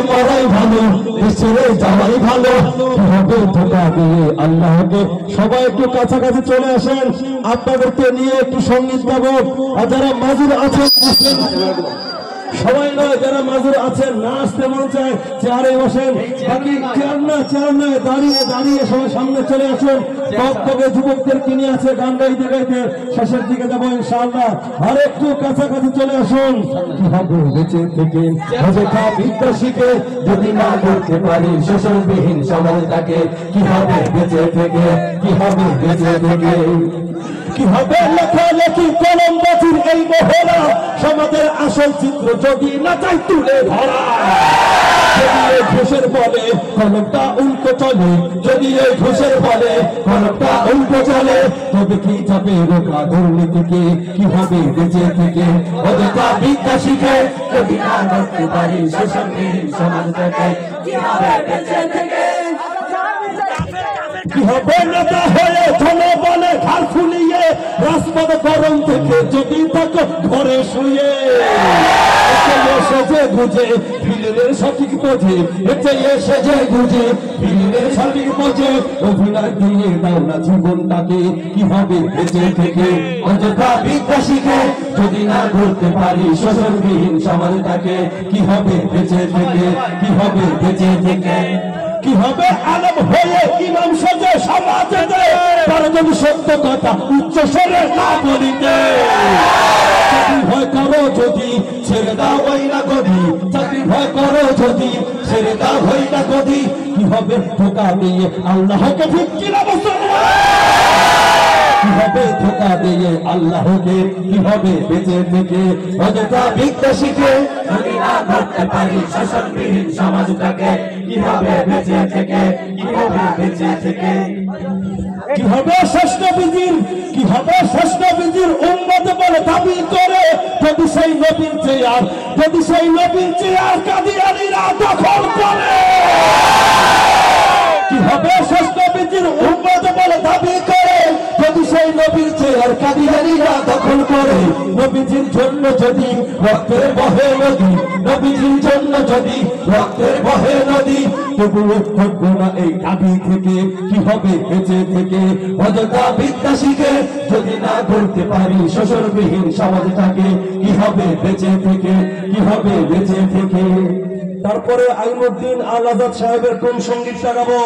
মরাই ভালো, ছেড়ে যাওয়াই ভালো। কিভাবে ধোঁকা দিয়ে আল্লাহকে। সবাই একটু কাছাকাছি চলে আসেন, আপনাদেরকে নিয়ে একটু সঙ্গীত গাবো। আর যারা মাজুর আছেন সবাই নয়, যারা মাজুর আছেন না আসতে মন চায় চেয়ারে বসেন, বাকি চেয়ার নয় দাঁড়িয়ে দাঁড়িয়ে সবাই সামনে চলে আসুন। তবে যুবকদের কিনে আছে গান গাইতে গাইতে শেষের দিকে যাবো ইনশাআল্লাহ। আর একটু কাছাকাছি চলে আসুন। কিভাবে বেঁচে থেকে হবে বিদ্যা শিখে যদি না করতে পারি শোষণবিহীন সমাজটাকে। কিভাবে বেঁচে থেকে, কিভাবে বেঁচে থেকে, কিভাবে লেখালেখি কলম বাজির এই মহড়া সমাজের আসল চিত্র যদি না চাই তুলে ধরা। যদি এই ঘুষের বলে কলমটা উল্টো চলে, যদি এই ঘুষের বলে কলমটা উল্টো চলে, তবে কি যাবে রোকা দুর্নীতিকে। কিভাবে বেঁচে থেকে অযথা বিদ্যা শিখে যদি না করতে পারি শোষণবিহীন সমাজটাকে। কিভাবে বেঁচে থেকে, কিভাবে নেতা হয়ে জনবলে ঘাড় ফুলিয়ে রাজপথ গরম থেকে যদি থাকো ঘরে শুয়ে। সেজে গুজে ফিল্মের সঠিক বোঝে, সেজে গুজে ফিল্মের সঠিক বোঝে, অভিনয় দিয়ে দাও না জীবনটাকে। কিভাবে বেঁচে থেকে অযথা বিদ্যা শিখে যদি না করতে পারি শোষণবিহীন সমাজটাকে। কিভাবে বেঁচে থেকে, কিভাবে বেঁচে থেকে, কিভাবে আলম হয়ে ইমাম সেজে সমাজে তারা যদি সত্য কথা উচ্চ স্বরে না বলিতে। চাকরি ভয় করো যদি ছেড়ে দাও হই না গদি, চাকরি ভয় করো যদি ছেড়ে দাও হই না গদি। কিভাবে ধোঁকা দিয়ে আল্লাহকে ঠিক কিনা মুসলমান, কিভাবে ধোঁকা দিয়ে আল্লাহকে। কিভাবে বেঁচে থেকে অযথা বিদ্যা শিখে যদি না করতে পারি শোষণবিহীন সমাজটাকে। কিভাবে বেঁচে থেকে, কিভাবে বেঁচে থেকে, কিভাবে শ্রেষ্ঠ বিজির, কিভাবে শ্রেষ্ঠ বিজির উম্মত বলে দাবি করে যদি সেই নবীর চেয়ার, যদি সেই নবীর চেয়ার কাদিয়ানীরা দখল করে। কিভাবে শ্রেষ্ঠ বিজির উম্মত বলে দাবি করে যদি সেই নবীর চেয়ার কাদিয়ানীরা দখল করে। নবীজির জন্য যদি রক্তের বহে নদী, নবীজির জন্য যদি রক্তের বহে নদী, তবুও থাকবো না এই দাবি থেকে। কিভাবে বেঁচে থেকে অযথা বিদ্যা শিখে যদি না করতে পারি শোষণবিহীন সমাজটাকে। কিভাবে বেঁচে থেকে, কিভাবে বেঁচে থেকে। তারপরে আইনুদ্দিন আল আজাদ সাহেবের কোন সঙ্গীতটা গাবো?